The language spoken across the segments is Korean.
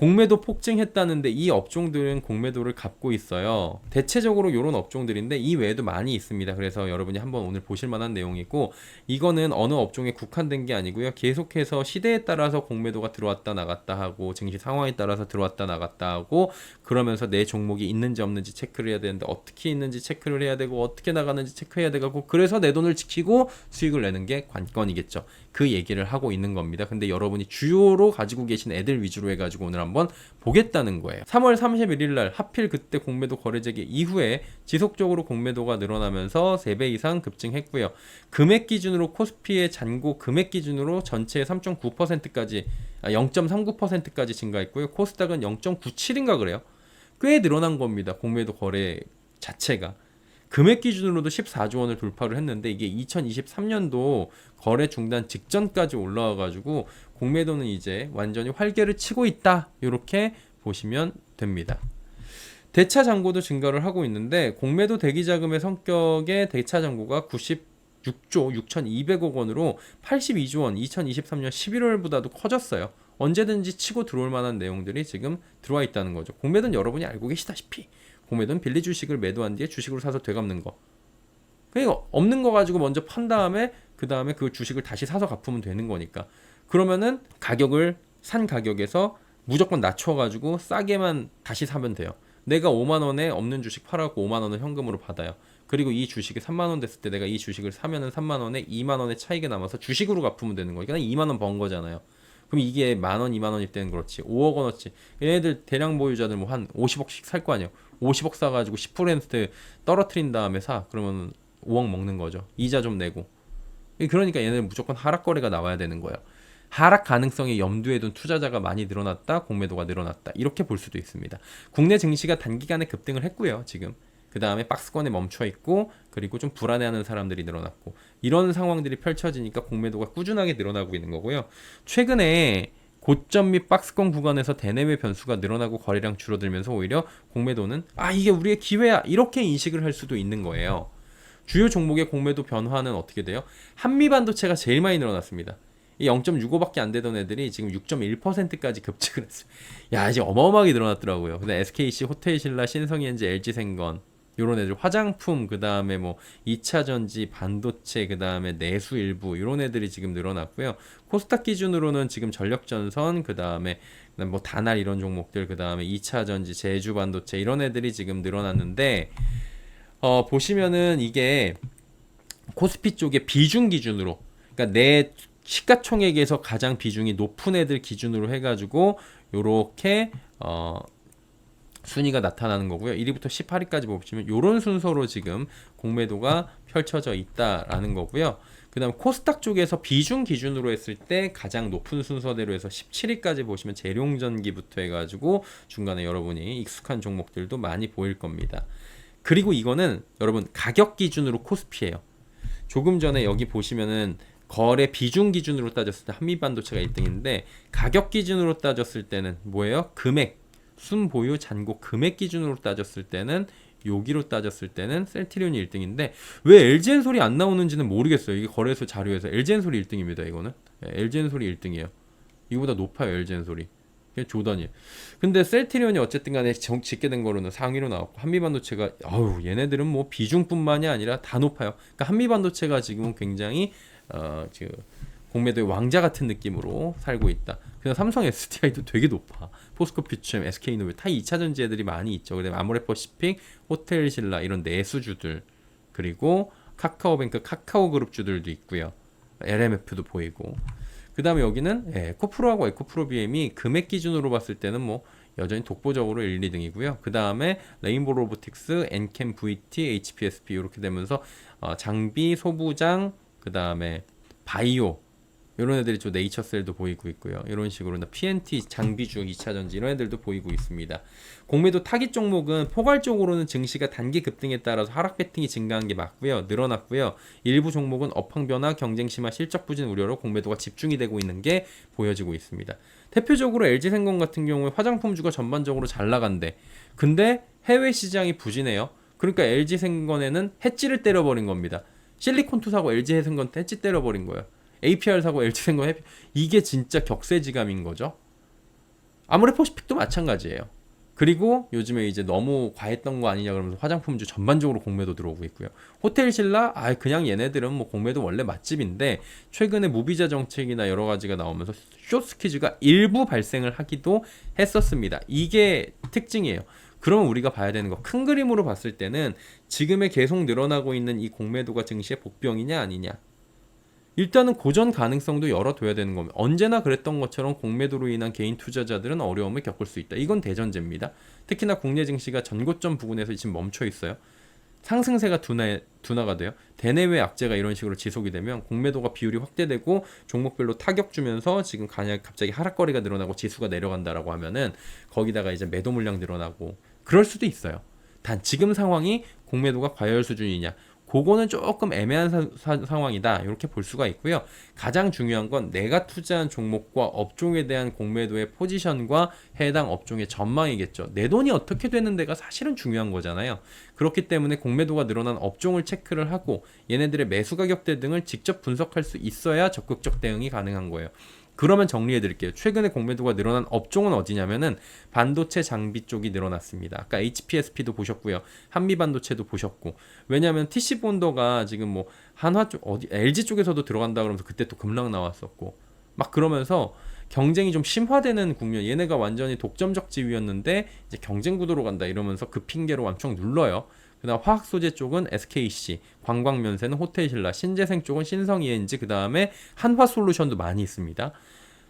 공매도 폭증했다는데 이 업종들은 공매도를 갚고 있어요. 대체적으로 이런 업종들인데 이 외에도 많이 있습니다. 그래서 여러분이 한번 오늘 보실 만한 내용이고, 이거는 어느 업종에 국한된 게 아니고요. 계속해서 시대에 따라서 공매도가 들어왔다 나갔다 하고 증시 상황에 따라서 들어왔다 나갔다 하고, 그러면서 내 종목이 있는지 없는지 체크를 해야 되는데 어떻게 있는지 체크를 해야 되고 어떻게 나가는지 체크해야 되고, 그래서 내 돈을 지키고 수익을 내는 게 관건이겠죠. 그 얘기를 하고 있는 겁니다. 근데 여러분이 주요로 가지고 계신 애들 위주로 해가지고 오늘 한번 보겠다는 거예요. 3월 31일 날 하필 그때 공매도 거래재개 이후에 지속적으로 공매도가 늘어나면서 3배 이상 급증했고요. 금액 기준으로 코스피의 잔고 금액 기준으로 전체의 3.9%까지 0.39%까지 증가했고요. 코스닥은 0.97인가 그래요. 꽤 늘어난 겁니다. 공매도 거래 자체가. 금액 기준으로도 14조 원을 돌파를 했는데 이게 2023년도 거래 중단 직전까지 올라와가지고 공매도는 이제 완전히 활개를 치고 있다. 이렇게 보시면 됩니다. 대차 잔고도 증가를 하고 있는데 공매도 대기 자금의 성격의 대차 잔고가 96조 6,200억 원으로 82조 원 2023년 11월보다도 커졌어요. 언제든지 치고 들어올 만한 내용들이 지금 들어와 있다는 거죠. 공매도는 여러분이 알고 계시다시피 공매도는 빌리 주식을 매도한 뒤에 주식으로 사서 되갚는 거. 그러니까 없는 거 가지고 먼저 판 다음에 그 다음에 그 주식을 다시 사서 갚으면 되는 거니까. 그러면은 가격을 산 가격에서 무조건 낮춰가지고 싸게만 다시 사면 돼요. 내가 5만 원에 없는 주식 팔아갖고 5만 원을 현금으로 받아요. 그리고 이 주식이 3만 원 됐을 때 내가 이 주식을 사면은 3만 원에 2만 원의 차익이 남아서 주식으로 갚으면 되는 거니까 2만 원 번 거잖아요. 그럼 이게 만 원, 2만 원일 때는 그렇지. 5억 원어치. 얘네들 대량 보유자들 뭐 한 50억씩 살 거 아니에요. 50억 사가지고 10% 떨어뜨린 다음에 사. 그러면 5억 먹는 거죠. 이자 좀 내고. 그러니까 얘네는 무조건 하락 거래가 나와야 되는 거예요. 하락 가능성이 염두에 둔 투자자가 많이 늘어났다. 공매도가 늘어났다. 이렇게 볼 수도 있습니다. 국내 증시가 단기간에 급등을 했고요. 지금. 그 다음에 박스권에 멈춰 있고, 그리고 좀 불안해하는 사람들이 늘어났고, 이런 상황들이 펼쳐지니까 공매도가 꾸준하게 늘어나고 있는 거고요. 최근에 고점 및 박스권 구간에서 대내외 변수가 늘어나고 거래량 줄어들면서 오히려 공매도는 이게 우리의 기회야 이렇게 인식을 할 수도 있는 거예요. 주요 종목의 공매도 변화는 어떻게 돼요? 한미반도체가 제일 많이 늘어났습니다. 이 0.65밖에 안 되던 애들이 지금 6.1%까지 급증을 했어요. 야, 이제 어마어마하게 늘어났더라고요. 근데 SKC, 호텔신라, 신성현지, LG생건 요런 애들 화장품, 그 다음에 뭐 2차전지, 반도체, 그 다음에 내수 일부 요런 애들이 지금 늘어났고요. 코스닥 기준으로는 지금 전력전선, 그 다음에 뭐 다날 이런 종목들, 그 다음에 2차전지, 제주반도체 이런 애들이 지금 늘어났는데 보시면은 이게 코스피 쪽의 비중 기준으로, 그러니까 내 시가총액에서 가장 비중이 높은 애들 기준으로 해가지고 요렇게 순위가 나타나는 거고요. 1위부터 18위까지 보시면 이런 순서로 지금 공매도가 펼쳐져 있다라는 거고요. 그 다음 코스닥 쪽에서 비중 기준으로 했을 때 가장 높은 순서대로 해서 17위까지 보시면 재룡전기부터 해가지고 중간에 여러분이 익숙한 종목들도 많이 보일 겁니다. 그리고 이거는 여러분 가격 기준으로 코스피예요. 조금 전에 여기 보시면은 거래 비중 기준으로 따졌을 때 한미반도체가 1등인데 가격 기준으로 따졌을 때는 뭐예요? 금액, 순보유 잔고 금액 기준으로 따졌을 때는 여기로 따졌을 때는 셀트리온이 1등인데 왜 LG엔솔이 안 나오는지는 모르겠어요. 이게 거래소 자료에서 LG엔솔이 1등입니다. 이거는 LG엔솔이 1등이에요. 이거보다 높아요. LG엔솔이. 그냥 조던이에요. 근데 셀트리온이 어쨌든 간에 짓게 된 거로는 상위로 나왔고 한미반도체가 얘네들은 뭐 비중뿐만이 아니라 다 높아요. 그러니까 한미반도체가 지금은 굉장히 지금 공매도의 왕자 같은 느낌으로 살고 있다. 그래서 삼성 SDI도 되게 높아. 포스코 퓨처엠, SK노벨 다 2차전지 애들이 많이 있죠. 그다음에 아모레퍼시픽, 호텔신라 이런 내수주들, 그리고 카카오뱅크, 카카오그룹주들도 있고요. LMF도 보이고. 그 다음에 여기는 에코프로하고 에코프로비엠이 금액 기준으로 봤을 때는 뭐 여전히 독보적으로 1, 2등이고요. 그 다음에 레인보우 로보틱스, 엔캠, VT, HPSP 이렇게 되면서 장비, 소부장, 그 다음에 바이오 이런 애들이 좀 네이처셀도 보이고 있고요. 이런 식으로 PNT 장비주 2차전지 이런 애들도 보이고 있습니다. 공매도 타깃 종목은 포괄적으로는 증시가 단기 급등에 따라서 하락 배팅이 증가한 게 맞고요. 늘어났고요. 일부 종목은 업황 변화, 경쟁 심화, 실적 부진 우려로 공매도가 집중이 되고 있는 게 보여지고 있습니다. 대표적으로 LG생건 같은 경우에 화장품주가 전반적으로 잘 나간대. 근데 해외 시장이 부진해요. 그러니까 LG생건에는 해지를 때려버린 겁니다. 실리콘투 사고 LG생건 해지 때려버린 거예요. APR 사고 LG생건 이게 진짜 격세지감인 거죠. 아모레퍼시픽도 마찬가지예요. 그리고 요즘에 이제 너무 과했던 거 아니냐 그러면서 화장품주 전반적으로 공매도 들어오고 있고요. 호텔신라 그냥 얘네들은 뭐 공매도 원래 맛집인데 최근에 무비자 정책이나 여러 가지가 나오면서 숏스퀴즈가 일부 발생을 하기도 했었습니다. 이게 특징이에요. 그러면 우리가 봐야 되는 거 큰 그림으로 봤을 때는 지금의 계속 늘어나고 있는 이 공매도가 증시의 복병이냐 아니냐. 일단은 고전 가능성도 열어둬야 되는 겁니다. 언제나 그랬던 것처럼 공매도로 인한 개인 투자자들은 어려움을 겪을 수 있다. 이건 대전제입니다. 특히나 국내 증시가 전고점 부근에서 지금 멈춰 있어요. 상승세가 둔화가 돼요. 대내외 악재가 이런 식으로 지속이 되면 공매도가 비율이 확대되고 종목별로 타격 주면서 지금 갑자기 하락거리가 늘어나고 지수가 내려간다라고 하면은 거기다가 이제 매도 물량 늘어나고 그럴 수도 있어요. 단 지금 상황이 공매도가 과열 수준이냐, 그거는 조금 애매한 상황이다 이렇게 볼 수가 있고요. 가장 중요한 건 내가 투자한 종목과 업종에 대한 공매도의 포지션과 해당 업종의 전망이겠죠. 내 돈이 어떻게 되는 데가 사실은 중요한 거잖아요. 그렇기 때문에 공매도가 늘어난 업종을 체크를 하고 얘네들의 매수 가격대 등을 직접 분석할 수 있어야 적극적 대응이 가능한 거예요. 그러면 정리해 드릴게요. 최근에 공매도가 늘어난 업종은 어디냐면은 반도체 장비 쪽이 늘어났습니다. 아까 HPSP도 보셨고요. 한미반도체도 보셨고. 왜냐하면 TC 본더가 지금 뭐 한화 쪽 LG 쪽에서도 들어간다 그러면서 그때 또 급락 나왔었고. 막 그러면서 경쟁이 좀 심화되는 국면. 얘네가 완전히 독점적 지위였는데 이제 경쟁 구도로 간다 이러면서 그 핑계로 엄청 눌러요. 그다음 화학 소재 쪽은 SKC, 관광면세는 호텔신라, 신재생 쪽은 신성ENG, 그다음에 한화솔루션도 많이 있습니다.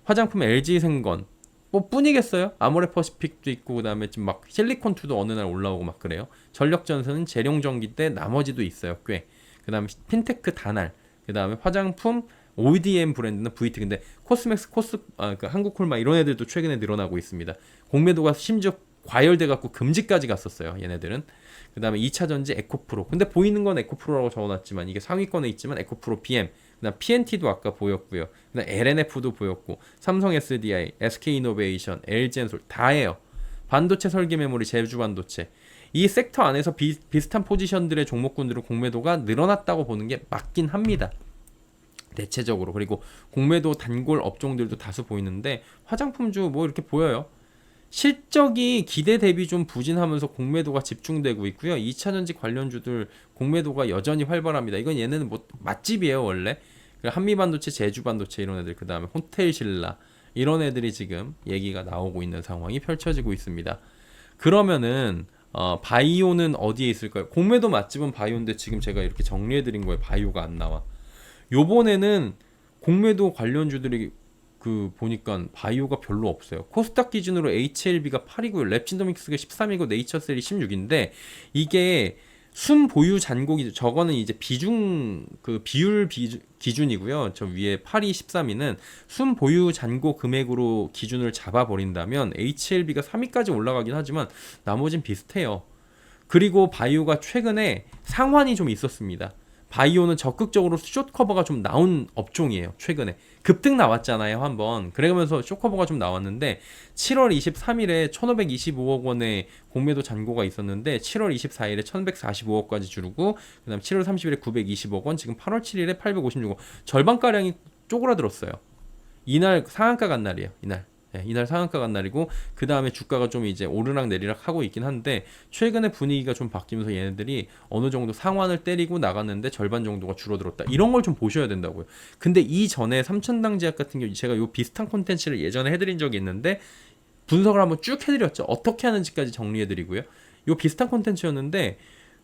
화장품 LG생건 뭐 뿐이겠어요? 아모레퍼시픽도 있고 그다음에 지금 막 실리콘2도 어느 날 올라오고 막 그래요. 전력전선은 재룡전기 때 나머지도 있어요. 꽤. 그다음에 핀테크 다날, 그다음에 화장품 ODM 브랜드는 VT. 근데 코스맥스, 그 한국콜마 이런 애들도 최근에 늘어나고 있습니다. 공매도가 심지어 과열돼 갖고 금지까지 갔었어요. 얘네들은. 그다음에 2차 전지 에코프로. 근데 보이는 건 에코프로라고 적어놨지만 이게 상위권에 있지만 에코프로 BM. 그다음 PNT도 아까 보였고요. 그다음 LNF도 보였고 삼성 SDI, SK이노베이션, LG엔솔 다예요. 반도체 설계 메모리, 제주 반도체. 이 섹터 안에서 비슷한 포지션들의 종목군들은 공매도가 늘어났다고 보는 게 맞긴 합니다. 대체적으로. 그리고 공매도 단골 업종들도 다수 보이는데 화장품주 뭐 이렇게 보여요. 실적이 기대 대비 좀 부진하면서 공매도가 집중되고 있고요. 2차전지 관련주들 공매도가 여전히 활발합니다. 이건 얘네는 뭐 맛집이에요 원래. 한미반도체, 제주반도체 이런 애들, 그 다음에 호텔신라 이런 애들이 지금 얘기가 나오고 있는 상황이 펼쳐지고 있습니다. 그러면은 바이오는 어디에 있을까요? 공매도 맛집은 바이오인데 지금 제가 이렇게 정리해드린 거예요. 바이오가 안 나와. 요번에는 공매도 관련주들이 그 보니까 바이오가 별로 없어요. 코스닥 기준으로 HLB가 8이고요. 랩진도믹스가 13이고 네이처셀이 16인데 이게 순 보유 잔고기 저거는 이제 비중 그 기준이고요. 저 위에 8이 13위는 순 보유 잔고 금액으로 기준을 잡아 버린다면 HLB가 3위까지 올라가긴 하지만 나머진 비슷해요. 그리고 바이오가 최근에 상환이 좀 있었습니다. 바이오는 적극적으로 숏 커버가 좀 나온 업종이에요. 최근에 급등 나왔잖아요 한번. 그러면서 숏 커버가 좀 나왔는데 7월 23일에 1525억 원의 공매도 잔고가 있었는데 7월 24일에 1145억까지 줄고 그 다음 7월 30일에 920억 원, 지금 8월 7일에 856억, 절반가량이 쪼그라들었어요. 이날 상한가 간 날이에요. 이날 상한가 간 날이고 그 다음에 주가가 좀 이제 오르락 내리락 하고 있긴 한데 최근에 분위기가 좀 바뀌면서 얘네들이 어느 정도 상환을 때리고 나갔는데 절반 정도가 줄어들었다. 이런 걸 좀 보셔야 된다고요. 근데 이전에 삼천당제약 같은 경우 제가 요 비슷한 콘텐츠를 예전에 해드린 적이 있는데 분석을 한번 쭉 해드렸죠. 어떻게 하는지까지 정리해드리고요. 요 비슷한 콘텐츠였는데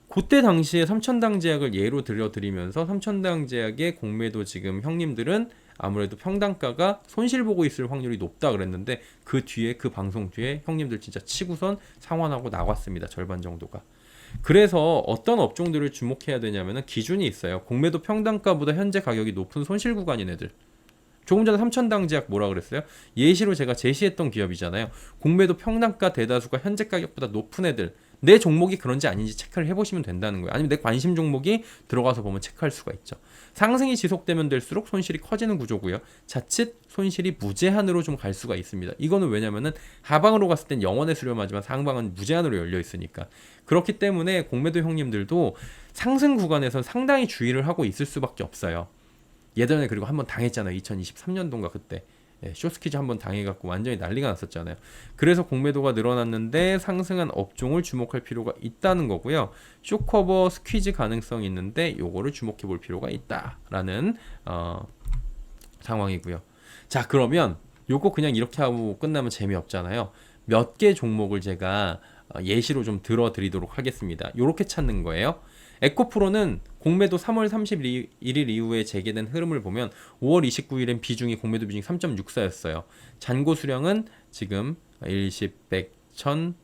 그때 당시에 삼천당제약을 예로 들려드리면서 삼천당제약의 공매도 지금 형님들은 아무래도 평단가가 손실 보고 있을 확률이 높다 그랬는데 그 뒤에 그 방송 뒤에 형님들 진짜 치고선 상환하고 나왔습니다. 절반 정도가. 그래서 어떤 업종들을 주목해야 되냐면은 기준이 있어요. 공매도 평단가보다 현재 가격이 높은 손실 구간인 애들. 조금 전에 삼천당제약 뭐라 그랬어요? 예시로 제가 제시했던 기업이잖아요. 공매도 평단가 대다수가 현재 가격보다 높은 애들. 내 종목이 그런지 아닌지 체크를 해보시면 된다는 거예요. 아니면 내 관심 종목이 들어가서 보면 체크할 수가 있죠. 상승이 지속되면 될수록 손실이 커지는 구조고요. 자칫 손실이 무제한으로 좀 갈 수가 있습니다. 이거는 왜냐면은 하방으로 갔을 땐 영원에 수렴하지만 상방은 무제한으로 열려 있으니까. 그렇기 때문에 공매도 형님들도 상승 구간에서 상당히 주의를 하고 있을 수밖에 없어요. 예전에 그리고 한번 당했잖아요. 2023년도인가 그때. 숏스퀴즈 한번 당해갖고 완전히 난리가 났었잖아요. 그래서 공매도가 늘어났는데 상승한 업종을 주목할 필요가 있다는 거고요. 숏커버 스퀴즈 가능성이 있는데 요거를 주목해 볼 필요가 있다라는 상황이고요. 자, 그러면 요거 그냥 이렇게 하고 끝나면 재미없잖아요. 몇 개 종목을 제가 예시로 좀 들어드리도록 하겠습니다. 요렇게 찾는 거예요. 에코프로는 공매도 3월 31일 이후에 재개된 흐름을 보면 5월 29일엔 비중이 공매도 비중이 3.64였어요. 잔고 수량은 지금 10, 100, 1000,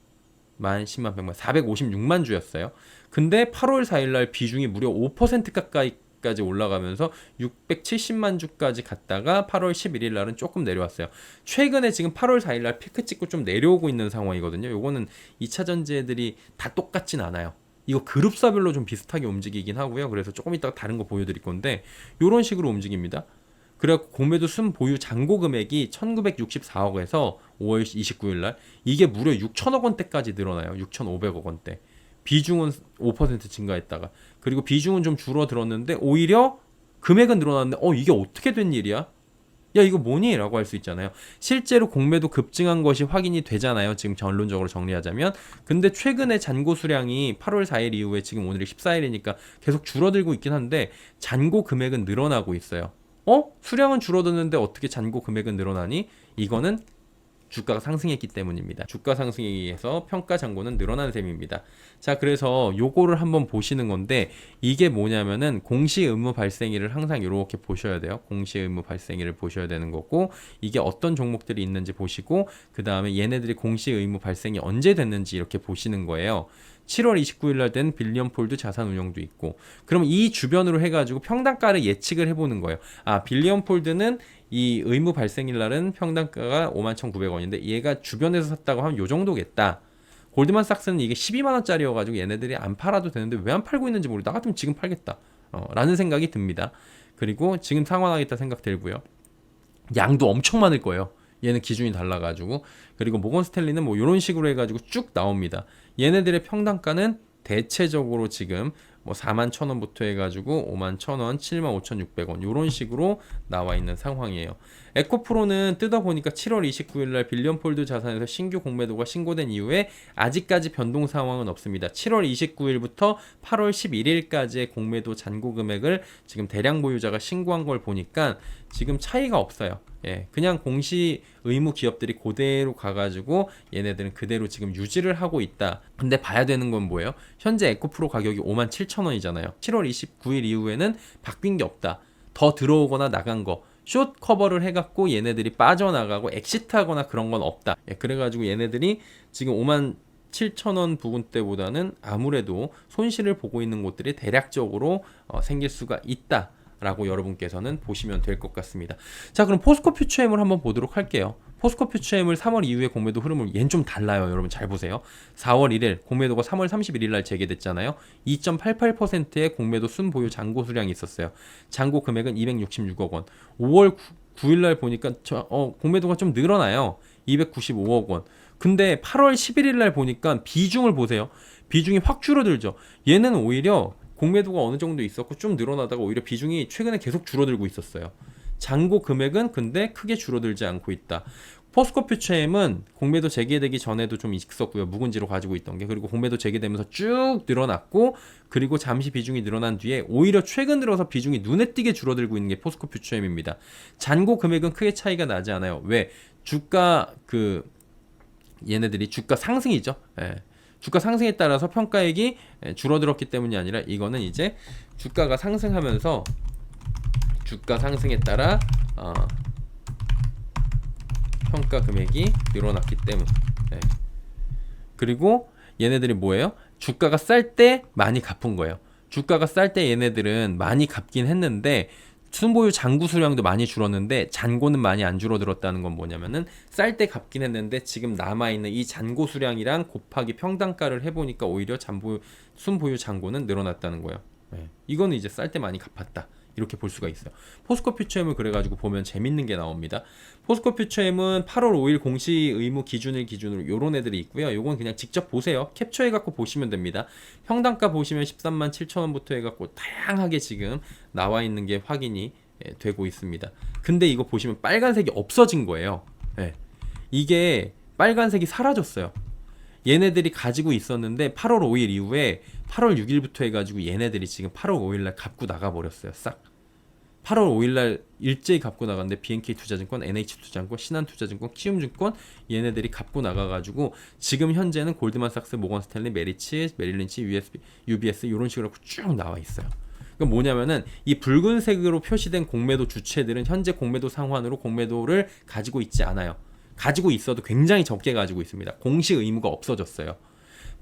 만, 10만, 100만, 456만 주였어요. 근데 8월 4일날 비중이 무려 5% 가까이까지 올라가면서 670만 주까지 갔다가 8월 11일 날은 조금 내려왔어요. 최근에 지금 8월 4일 날 피크 찍고 좀 내려오고 있는 상황이거든요. 요거는 2차 전지애들이 다 똑같진 않아요. 이거 그룹사별로 좀 비슷하게 움직이긴 하고요. 그래서 조금 이따가 다른 거 보여드릴 건데 요런 식으로 움직입니다. 그래갖고 공매도 순 보유 잔고 금액이 1964억에서 5월 29일 날 이게 무려 6천억 원대까지 늘어나요. 6,500억 원대. 비중은 5% 증가했다가 그리고 비중은 좀 줄어들었는데 오히려 금액은 늘어났는데 이게 어떻게 된 일이야? 야 이거 뭐니? 라고 할 수 있잖아요. 실제로 공매도 급증한 것이 확인이 되잖아요. 지금 전론적으로 정리하자면. 근데 최근에 잔고 수량이 8월 4일 이후에 지금 오늘이 14일이니까 계속 줄어들고 있긴 한데 잔고 금액은 늘어나고 있어요. 수량은 줄어드는데 어떻게 잔고 금액은 늘어나니? 이거는 주가가 상승했기 때문입니다. 주가 상승에 의해서 평가 잔고는 늘어난 셈입니다. 자, 그래서 요거를 한번 보시는 건데 이게 뭐냐면은 공시 의무 발생일을 항상 이렇게 보셔야 돼요. 공시 의무 발생일을 보셔야 되는 거고 이게 어떤 종목들이 있는지 보시고 그 다음에 얘네들이 공시 의무 발생이 언제 됐는지 이렇게 보시는 거예요. 7월 29일 날 된 빌리언폴드 자산운용도 있고 그럼 이 주변으로 해가지고 평단가를 예측을 해보는 거예요. 빌리언폴드는 이 의무 발생일 날은 평단가가 51,900원인데 얘가 주변에서 샀다고 하면 요 정도겠다. 골드만삭스는 이게 12만 원짜리여가지고 얘네들이 안 팔아도 되는데 왜 안 팔고 있는지 모르겠다. 나 같으면 지금 팔겠다. 라는 생각이 듭니다. 그리고 지금 상환하겠다 생각 들고요. 양도 엄청 많을 거예요. 얘는 기준이 달라가지고 그리고 모건 스탠리는 뭐 이런 식으로 해가지고 쭉 나옵니다. 얘네들의 평단가는 대체적으로 지금 뭐 41,000원부터 해가지고 51,000원, 75,600원 이런 식으로 나와 있는 상황이에요. 에코프로는 뜯어보니까 7월 29일 날 빌리언폴드 자산에서 신규 공매도가 신고된 이후에 아직까지 변동 상황은 없습니다. 7월 29일부터 8월 11일까지의 공매도 잔고 금액을 지금 대량 보유자가 신고한 걸 보니까 지금 차이가 없어요. 그냥 공시 의무 기업들이 그대로 가가지고 얘네들은 그대로 지금 유지를 하고 있다. 근데 봐야 되는 건 뭐예요? 현재 에코프로 가격이 57,000원이잖아요. 7월 29일 이후에는 바뀐 게 없다. 더 들어오거나 나간 거 숏 커버를 해갖고 얘네들이 빠져나가고 엑시트하거나 그런 건 없다. 그래가지고 얘네들이 지금 57,000원 부근대보다는 아무래도 손실을 보고 있는 곳들이 대략적으로 생길 수가 있다. 라고 여러분께서는 보시면 될 것 같습니다. 자, 그럼 포스코 퓨처엠을 한번 보도록 할게요. 포스코 퓨처엠을 3월 이후에 공매도 흐름을 얘는 좀 달라요. 여러분 잘 보세요. 4월 1일 공매도가 3월 31일 날 재개됐잖아요. 2.88%의 공매도 순보유 잔고 수량이 있었어요. 잔고 금액은 266억 원. 5월 9일 날 보니까 공매도가 좀 늘어나요. 295억 원. 근데 8월 11일 날 보니까 비중을 보세요. 비중이 확 줄어들죠. 얘는 오히려 공매도가 어느 정도 있었고 좀 늘어나다가 오히려 비중이 최근에 계속 줄어들고 있었어요. 잔고 금액은 근데 크게 줄어들지 않고 있다. 포스코 퓨처엠은 공매도 재개되기 전에도 좀 있었고요. 묵은지로 가지고 있던 게. 그리고 공매도 재개되면서 쭉 늘어났고 그리고 잠시 비중이 늘어난 뒤에 오히려 최근 들어서 비중이 눈에 띄게 줄어들고 있는 게 포스코 퓨처엠입니다. 잔고 금액은 크게 차이가 나지 않아요. 왜? 주가 얘네들이 주가 상승이죠. 주가 상승에 따라서 평가액이 줄어들었기 때문이 아니라 이거는 이제 주가가 상승하면서 주가 상승에 따라 평가 금액이 늘어났기 때문. 그리고 얘네들이 뭐예요? 주가가 쌀 때 많이 갚은 거예요. 주가가 쌀 때 얘네들은 많이 갚긴 했는데 순보유 잔고 수량도 많이 줄었는데 잔고는 많이 안 줄어들었다는 건 뭐냐면은 쌀 때 갚긴 했는데 지금 남아있는 이 잔고 수량이랑 곱하기 평단가를 해보니까 오히려 순보유 잔고는 늘어났다는 거예요. 이거는 이제 쌀 때 많이 갚았다. 이렇게 볼 수가 있어요. 포스코 퓨처엠을 그래가지고 보면 재밌는 게 나옵니다. 포스코 퓨처엠은 8월 5일 공시 의무 기준일 기준으로 요런 애들이 있고요. 요건 그냥 직접 보세요. 캡처해갖고 보시면 됩니다. 평단가 보시면 13만 7천 원부터 해갖고 다양하게 지금 나와 있는 게 확인이 되고 있습니다. 근데 이거 보시면 빨간색이 없어진 거예요. 예. 이게 빨간색이 사라졌어요. 얘네들이 가지고 있었는데 8월 5일 이후에 8월 6일부터 해가지고 얘네들이 지금 8월 5일날 갚고 나가버렸어요. 싹. 8월 5일날 일제히 갚고 나갔는데 BNK투자증권, NH투자증권, 신한투자증권, 키움증권 얘네들이 갚고 나가가지고 지금 현재는 골드만삭스, 모건스탠리, 메리츠, 메릴린치, UBS 이런 식으로 쭉 나와 있어요. 그러니까 뭐냐면은 이 붉은색으로 표시된 공매도 주체들은 현재 공매도 상환으로 공매도를 가지고 있지 않아요. 가지고 있어도 굉장히 적게 가지고 있습니다. 공시 의무가 없어졌어요.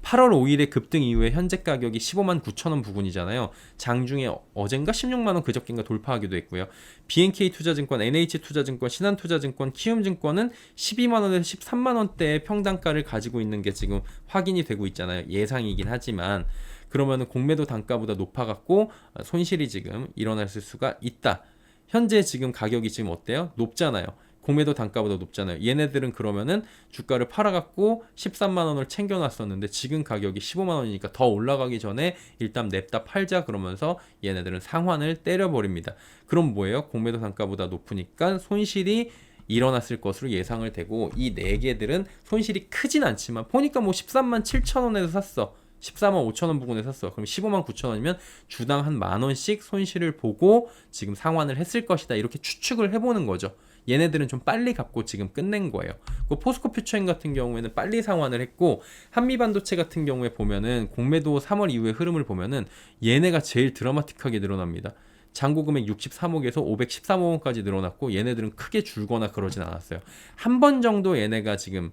8월 5일에 급등 이후에 현재 가격이 15만 9천 원 부근이잖아요. 장중에 어젠가 16만 원 그저께인가 돌파하기도 했고요. BNK투자증권, NH투자증권, 신한투자증권, 키움증권은 12만 원에서 13만 원대의 평단가를 가지고 있는 게 지금 확인이 되고 있잖아요. 예상이긴 하지만 그러면은 공매도 단가보다 높아갖고 손실이 지금 일어났을 수가 있다. 현재 지금 가격이 지금 어때요? 높잖아요. 공매도 단가보다 높잖아요. 얘네들은 그러면은 주가를 팔아갖고 13만 원을 챙겨놨었는데 지금 가격이 15만 원이니까 더 올라가기 전에 일단 냅다 팔자 그러면서 얘네들은 상환을 때려버립니다. 그럼 뭐예요? 공매도 단가보다 높으니까 손실이 일어났을 것으로 예상을 되고 이 네 개들은 손실이 크진 않지만 보니까 뭐 13만 7천 원에서 샀어. 14만 5천 원 부근에 샀어. 그럼 15만 9천 원이면 주당 한 만 원씩 손실을 보고 지금 상환을 했을 것이다. 이렇게 추측을 해보는 거죠. 얘네들은 좀 빨리 갚고 지금 끝낸 거예요. 그 포스코 퓨처인 같은 경우에는 빨리 상환을 했고 한미반도체 같은 경우에 보면은 공매도 3월 이후의 흐름을 보면은 얘네가 제일 드라마틱하게 늘어납니다. 잔고 금액 63억에서 513억 원까지 늘어났고 얘네들은 크게 줄거나 그러진 않았어요. 한 번 정도 얘네가 지금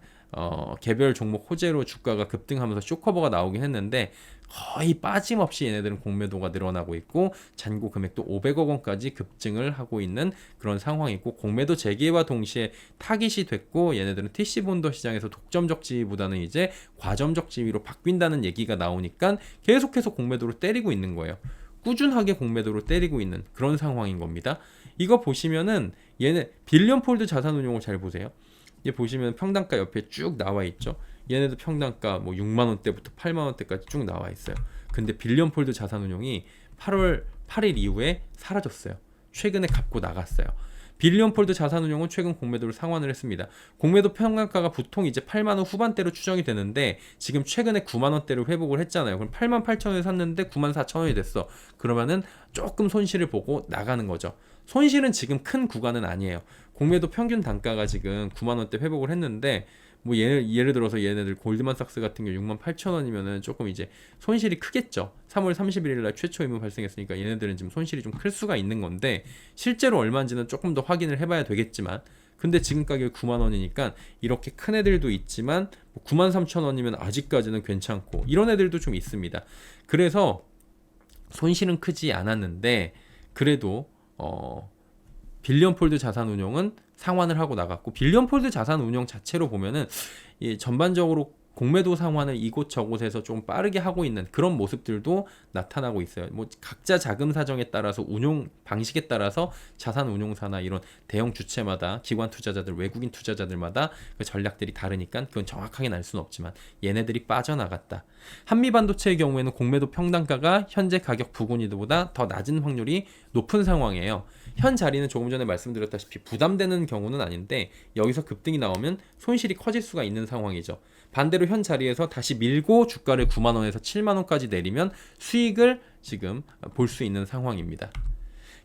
개별 종목 호재로 주가가 급등하면서 쇼커버가 나오긴 했는데 거의 빠짐없이 얘네들은 공매도가 늘어나고 있고 잔고 금액도 500억 원까지 급증을 하고 있는 그런 상황이고 공매도 재개와 동시에 타깃이 됐고 얘네들은 TC본더 시장에서 독점적 지위보다는 이제 과점적 지위로 바뀐다는 얘기가 나오니까 계속해서 공매도로 때리고 있는 거예요. 꾸준하게 공매도로 때리고 있는 그런 상황인 겁니다. 이거 보시면은 얘네 빌리언폴드 자산운용을 잘 보세요. 얘 보시면 평단가 옆에 쭉 나와 있죠. 얘네도 평단가 뭐 6만 원대부터 8만 원대까지 쭉 나와 있어요. 근데 빌리언폴드 자산운용이 8월 8일 이후에 사라졌어요. 최근에 갚고 나갔어요. 빌리언폴드 자산운용은 최근 공매도를 상환을 했습니다. 공매도 평단가가 보통 이제 8만 원 후반대로 추정이 되는데 지금 최근에 9만 원대로 회복을 했잖아요. 그럼 8만 8천 원에 샀는데 9만 4천 원이 됐어. 그러면은 조금 손실을 보고 나가는 거죠. 손실은 지금 큰 구간은 아니에요. 공매도 평균 단가가 지금 9만 원대 회복을 했는데 뭐 예를 들어서 얘네들 골드만삭스 같은 경우 6만 8천 원이면은 조금 이제 손실이 크겠죠. 3월 31일 날 최초 의무 발생했으니까 얘네들은 지금 손실이 좀 클 수가 있는 건데 실제로 얼마인지는 조금 더 확인을 해봐야 되겠지만 근데 지금 가격이 9만 원이니까 이렇게 큰 애들도 있지만 9만 3천 원이면 아직까지는 괜찮고 이런 애들도 좀 있습니다. 그래서 손실은 크지 않았는데 그래도 빌리언폴드 자산운용은 상환을 하고 나갔고 빌리언폴드 자산운용 자체로 보면은 전반적으로 공매도 상환을 이곳저곳에서 좀 빠르게 하고 있는 그런 모습들도 나타나고 있어요. 뭐 각자 자금 사정에 따라서 운용 방식에 따라서 자산 운용사나 이런 대형 주체마다 기관 투자자들, 외국인 투자자들마다 그 전략들이 다르니까 그건 정확하게 알 수는 없지만 얘네들이 빠져나갔다. 한미반도체의 경우에는 공매도 평단가가 현재 가격 부근이보다 더 낮은 확률이 높은 상황이에요. 현 자리는 조금 전에 말씀드렸다시피 부담되는 경우는 아닌데 여기서 급등이 나오면 손실이 커질 수가 있는 상황이죠. 반대로 현 자리에서 다시 밀고 주가를 9만 원에서 7만 원까지 내리면 수익을 지금 볼 수 있는 상황입니다.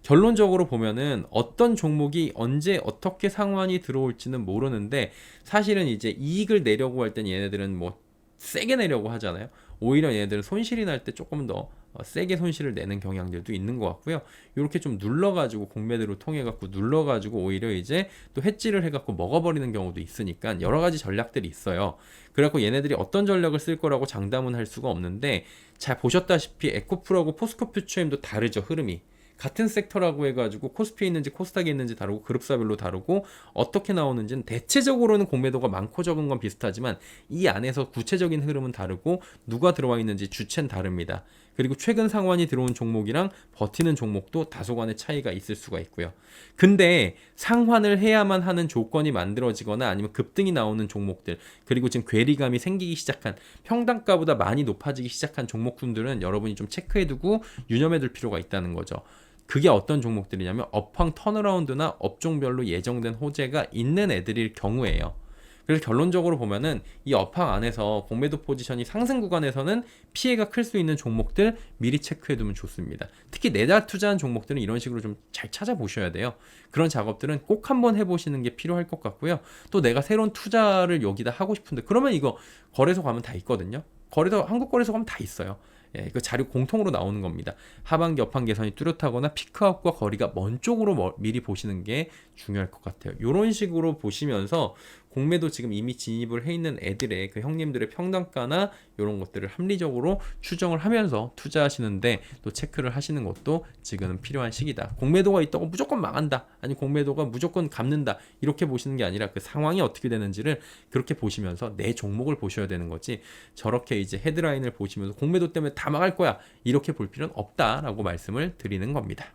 결론적으로 보면은 어떤 종목이 언제 어떻게 상환이 들어올지는 모르는데 사실은 이제 이익을 내려고 할 땐 얘네들은 뭐 세게 내려고 하잖아요. 오히려 얘네들은 손실이 날 때 조금 더 세게 손실을 내는 경향들도 있는 것 같고요. 이렇게 좀 눌러가지고 공매도를 통해갖고 눌러가지고 오히려 이제 또 해지를 해갖고 먹어버리는 경우도 있으니까 여러 가지 전략들이 있어요. 그래갖고 얘네들이 어떤 전략을 쓸 거라고 장담은 할 수가 없는데 잘 보셨다시피 에코프로하고 포스코 퓨처엠도 다르죠, 흐름이. 같은 섹터라고 해가지고 코스피에 있는지 코스닥에 있는지 다르고 그룹사별로 다르고 어떻게 나오는지는 대체적으로는 공매도가 많고 적은 건 비슷하지만 이 안에서 구체적인 흐름은 다르고 누가 들어와 있는지 주체는 다릅니다. 그리고 최근 상환이 들어온 종목이랑 버티는 종목도 다소간의 차이가 있을 수가 있고요. 근데 상환을 해야만 하는 조건이 만들어지거나 아니면 급등이 나오는 종목들 그리고 지금 괴리감이 생기기 시작한 평단가보다 많이 높아지기 시작한 종목군들은 여러분이 좀 체크해두고 유념해둘 필요가 있다는 거죠. 그게 어떤 종목들이냐면 업황 턴어라운드나 업종별로 예정된 호재가 있는 애들일 경우에요. 그래서 결론적으로 보면은 이 업황 안에서 공매도 포지션이 상승 구간에서는 피해가 클 수 있는 종목들 미리 체크해두면 좋습니다. 특히 내다 투자한 종목들은 이런 식으로 좀 잘 찾아보셔야 돼요. 그런 작업들은 꼭 한번 해보시는 게 필요할 것 같고요. 또 내가 새로운 투자를 여기다 하고 싶은데 그러면 이거 거래소 가면 다 있거든요. 거래소 한국 거래소 가면 다 있어요. 예, 그 자료 공통으로 나오는 겁니다. 하반기 업황 개선이 뚜렷하거나 피크아웃과 거리가 먼 쪽으로 미리 보시는 게 중요할 것 같아요. 이런 식으로 보시면서 공매도 지금 이미 진입을 해 있는 애들의 그 형님들의 평단가나 이런 것들을 합리적으로 추정을 하면서 투자하시는데 또 체크를 하시는 것도 지금은 필요한 시기다. 공매도가 있다고 무조건 망한다. 아니 공매도가 무조건 갚는다. 이렇게 보시는 게 아니라 그 상황이 어떻게 되는지를 그렇게 보시면서 내 종목을 보셔야 되는 거지. 저렇게 이제 헤드라인을 보시면서 공매도 때문에 다 망할 거야. 이렇게 볼 필요는 없다라고 말씀을 드리는 겁니다.